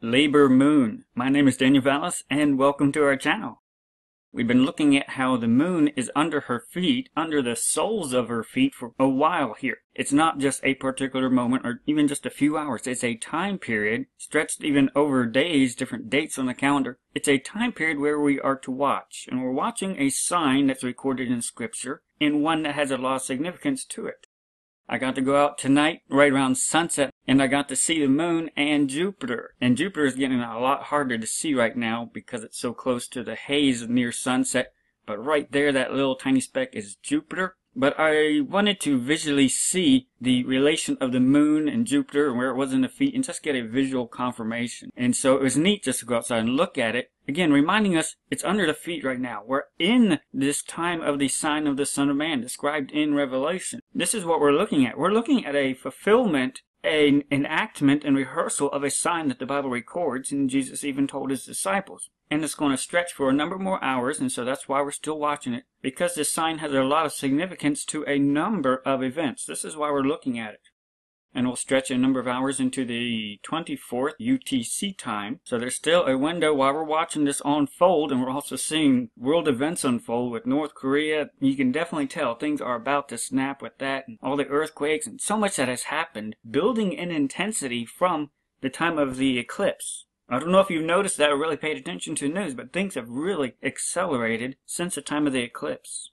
Labor Moon. My name is Daniel Vallis, and welcome to our channel. We've been looking at how the moon is under her feet, under the soles of her feet for a while here. It's not just a particular moment or even just a few hours. It's a time period stretched even over days, different dates on the calendar. It's a time period where we are to watch, and we're watching a sign that's recorded in Scripture and one that has a lot of significance to it. I got to go out tonight right around sunset, and I got to see the moon and Jupiter. And Jupiter is getting a lot harder to see right now because it's so close to the haze near sunset. But right there, that little tiny speck is Jupiter. But I wanted to visually see the relation of the moon and Jupiter and where it was in the feet and just get a visual confirmation. And so it was neat just to go outside and look at it. Again, reminding us it's under the feet right now. We're in this time of the sign of the Son of Man described in Revelation. This is what we're looking at. We're looking at a fulfillment, an enactment and rehearsal of a sign that the Bible records, and Jesus even told his disciples. And it's going to stretch for a number more hours, and so that's why we're still watching it, because this sign has a lot of significance to a number of events. This is why we're looking at it. And we'll stretch a number of hours into the 24th UTC time. So there's still a window while we're watching this unfold, and we're also seeing world events unfold with North Korea. You can definitely tell things are about to snap with that, and all the earthquakes and so much that has happened, building in intensity from the time of the eclipse. I don't know if you've noticed that or really paid attention to the news, but things have really accelerated since the time of the eclipse.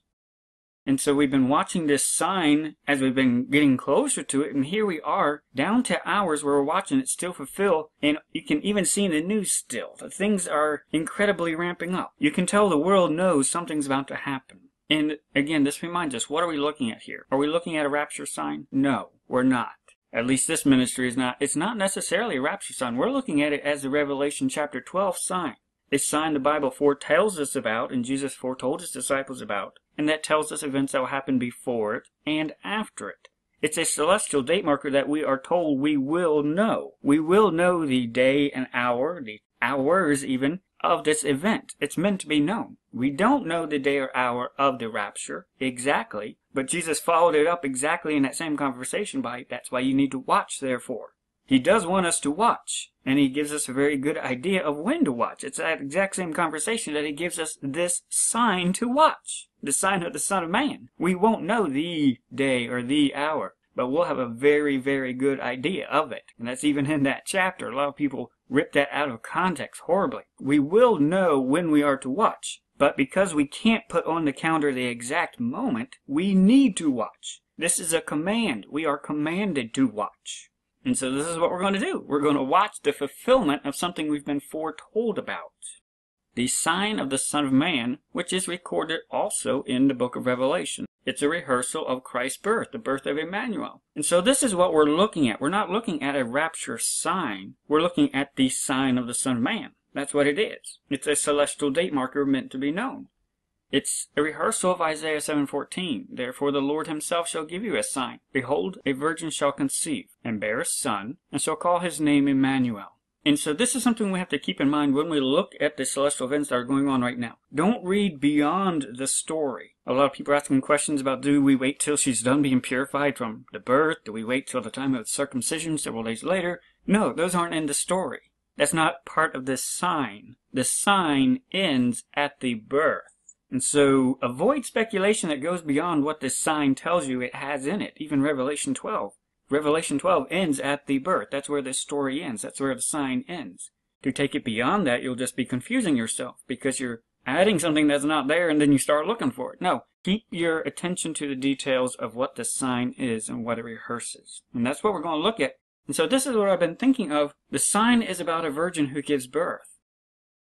And so we've been watching this sign as we've been getting closer to it, and here we are, down to hours where we're watching it still fulfill, and you can even see in the news still that things are incredibly ramping up. You can tell the world knows something's about to happen. And again, this reminds us, what are we looking at here? Are we looking at a rapture sign? No, we're not. At least this ministry is not. It's not necessarily a rapture sign. We're looking at it as the Revelation chapter 12 sign. A sign the Bible foretells us about, and Jesus foretold his disciples about, and that tells us events that will happen before it and after it. It's a celestial date marker that we are told we will know. We will know the day and hour, the hours even, of this event. It's meant to be known. We don't know the day or hour of the rapture exactly, but Jesus followed it up exactly in that same conversation by, that's why you need to watch, therefore. He does want us to watch, and he gives us a very good idea of when to watch. It's that exact same conversation that he gives us this sign to watch, the sign of the Son of Man. We won't know the day or the hour, but we'll have a very, very good idea of it. And that's even in that chapter. A lot of people rip that out of context horribly. We will know when we are to watch, but because we can't put on the calendar the exact moment, we need to watch. This is a command. We are commanded to watch. And so this is what we're going to do. We're going to watch the fulfillment of something we've been foretold about. The sign of the Son of Man, which is recorded also in the book of Revelation. It's a rehearsal of Christ's birth, the birth of Emmanuel. And so this is what we're looking at. We're not looking at a rapture sign. We're looking at the sign of the Son of Man. That's what it is. It's a celestial date marker meant to be known. It's a rehearsal of Isaiah 7:14. Therefore the Lord himself shall give you a sign. Behold, a virgin shall conceive, and bear a son, and shall call his name Emmanuel. And so this is something we have to keep in mind when we look at the celestial events that are going on right now. Don't read beyond the story. A lot of people are asking questions about, do we wait till she's done being purified from the birth? Do we wait till the time of circumcision several days later? No, those aren't in the story. That's not part of this sign. The sign ends at the birth. And so avoid speculation that goes beyond what this sign tells you it has in it, even Revelation 12. Revelation 12 ends at the birth. That's where this story ends. That's where the sign ends. To take it beyond that, you'll just be confusing yourself because you're adding something that's not there and then you start looking for it. No, keep your attention to the details of what the sign is and what it rehearses. And that's what we're going to look at. And so this is what I've been thinking of. The sign is about a virgin who gives birth.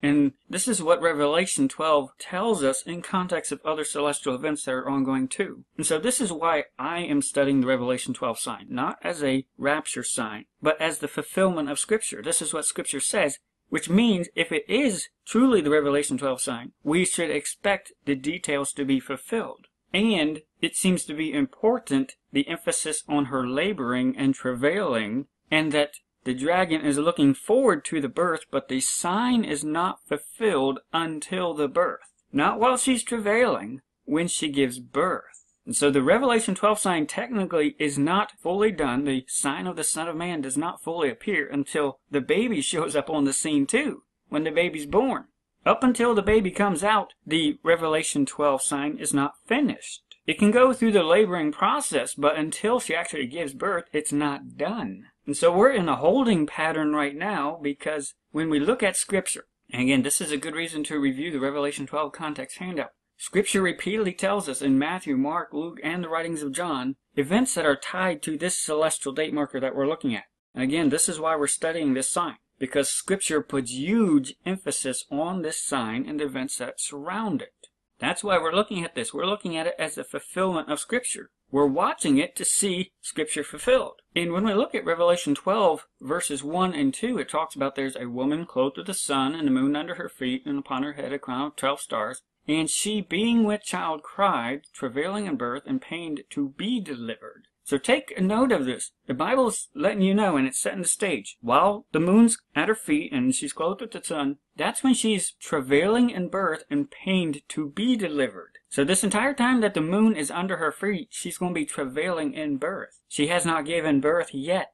And this is what Revelation 12 tells us in context of other celestial events that are ongoing too. And so this is why I am studying the Revelation 12 sign, not as a rapture sign, but as the fulfillment of Scripture. This is what Scripture says, which means if it is truly the Revelation 12 sign, we should expect the details to be fulfilled. And it seems to be important, the emphasis on her laboring and travailing, and that the dragon is looking forward to the birth, but the sign is not fulfilled until the birth. Not while she's travailing, when she gives birth. And so the Revelation 12 sign technically is not fully done. The sign of the Son of Man does not fully appear until the baby shows up on the scene too, when the baby's born. Up until the baby comes out, the Revelation 12 sign is not finished. It can go through the laboring process, but until she actually gives birth, it's not done. And so we're in a holding pattern right now, because when we look at Scripture, and again, this is a good reason to review the Revelation 12 context handout. Scripture repeatedly tells us in Matthew, Mark, Luke, and the writings of John, events that are tied to this celestial date marker that we're looking at. And again, this is why we're studying this sign, because Scripture puts huge emphasis on this sign and the events that surround it. That's why we're looking at this. We're looking at it as a fulfillment of Scripture. We're watching it to see Scripture fulfilled. And when we look at Revelation 12, verses 1 and 2, it talks about there's a woman clothed with the sun and the moon under her feet, and upon her head a crown of 12 stars. And she, being with child, cried, travailing in birth, and pained to be delivered. So take a note of this. The Bible's letting you know, and it's setting the stage. While the moon's at her feet and she's clothed with the sun, that's when she's travailing in birth and pained to be delivered. So this entire time that the moon is under her feet, she's going to be travailing in birth. She has not given birth yet.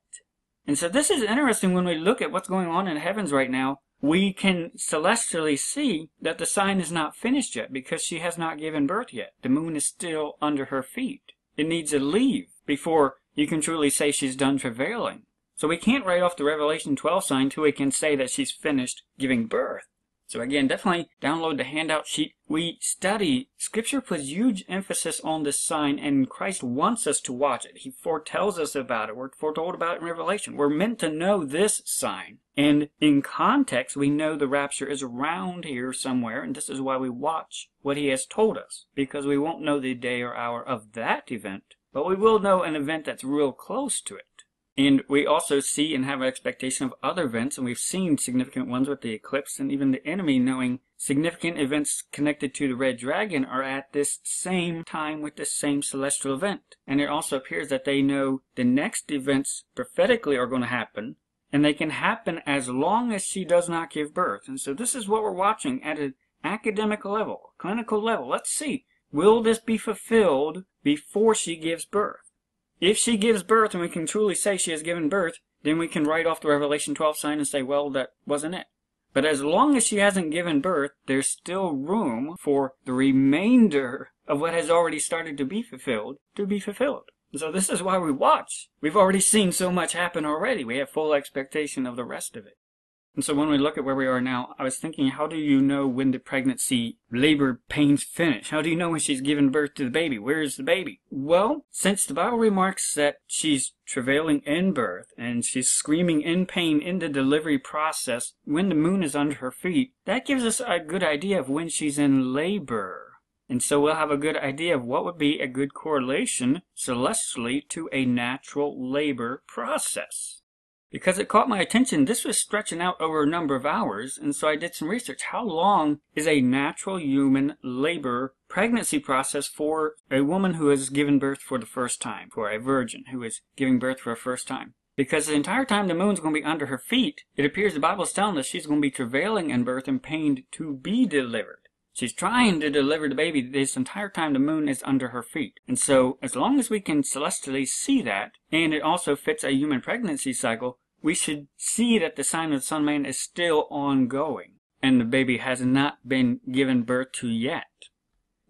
And so this is interesting when we look at what's going on in the heavens right now. We can celestially see that the sign is not finished yet because she has not given birth yet. The moon is still under her feet. It needs to leave before you can truly say she's done travailing. So we can't write off the Revelation 12 sign until we can say that she's finished giving birth. So again, definitely download the handout sheet. We study, Scripture puts huge emphasis on this sign, and Christ wants us to watch it. He foretells us about it. We're foretold about it in Revelation. We're meant to know this sign. And in context, we know the rapture is around here somewhere, and this is why we watch what he has told us, because we won't know the day or hour of that event, but we will know an event that's real close to it. And we also see and have an expectation of other events, and we've seen significant ones with the eclipse, and even the enemy knowing significant events connected to the red dragon are at this same time with this same celestial event. And it also appears that they know the next events prophetically are going to happen, and they can happen as long as she does not give birth. And so this is what we're watching at an academic level, clinical level. Let's see, will this be fulfilled before she gives birth? If she gives birth and we can truly say she has given birth, then we can write off the Revelation 12 sign and say, well, that wasn't it. But as long as she hasn't given birth, there's still room for the remainder of what has already started to be fulfilled to be fulfilled. So this is why we watch. We've already seen so much happen already. We have full expectation of the rest of it. And so when we look at where we are now, I was thinking, how do you know when the pregnancy labor pains finish? How do you know when she's given birth to the baby? Where is the baby? Well, since the Bible remarks that she's travailing in birth and she's screaming in pain in the delivery process when the moon is under her feet, that gives us a good idea of when she's in labor. And so we'll have a good idea of what would be a good correlation celestially to a natural labor process. Because it caught my attention, this was stretching out over a number of hours, and so I did some research. How long is a natural human labor pregnancy process for a woman who has given birth for the first time, for a virgin who is giving birth for the first time? Because the entire time the moon's going to be under her feet, it appears the Bible's telling us she's going to be travailing in birth and pained to be delivered. She's trying to deliver the baby this entire time the moon is under her feet. And so, as long as we can celestially see that, and it also fits a human pregnancy cycle, we should see that the sign of the Son of Man is still ongoing, and the baby has not been given birth to yet.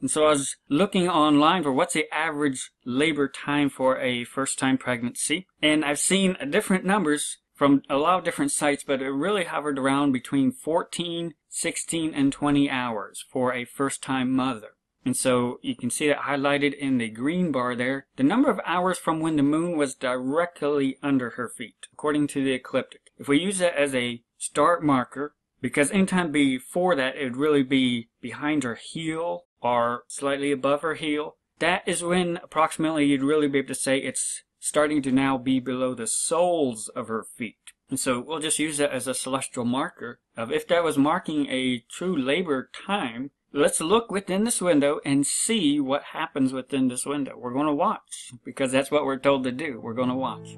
And so I was looking online for what's the average labor time for a first-time pregnancy, and I've seen different numbers from a lot of different sites, but it really hovered around between 14, 16, and 20 hours for a first-time mother. And so you can see that highlighted in the green bar there, the number of hours from when the moon was directly under her feet, according to the ecliptic. If we use that as a start marker, because anytime before that it would really be behind her heel or slightly above her heel, that is when approximately you'd really be able to say it's starting to now be below the soles of her feet. And so we'll just use that as a celestial marker of if that was marking a true labor time. Let's look within this window and see what happens within this window. We're going to watch, because that's what we're told to do. We're going to watch.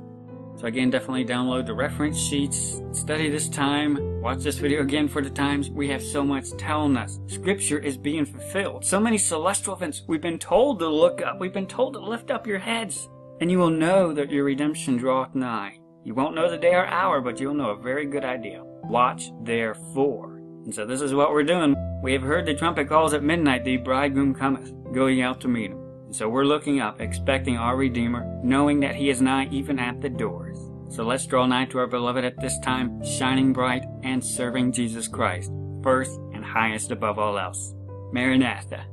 So again, definitely download the reference sheets, study this time, watch this video again for the times. We have so much telling us. Scripture is being fulfilled. So many celestial events. We've been told to look up. We've been told to lift up your heads. And you will know that your redemption draweth nigh. You won't know the day or hour, but you'll know a very good idea. Watch therefore. And so this is what we're doing. We have heard the trumpet calls at midnight, the bridegroom cometh. Go ye out to meet him. And so we're looking up, expecting our Redeemer, knowing that he is nigh even at the doors. So let's draw nigh to our beloved at this time, shining bright and serving Jesus Christ, first and highest above all else. Maranatha.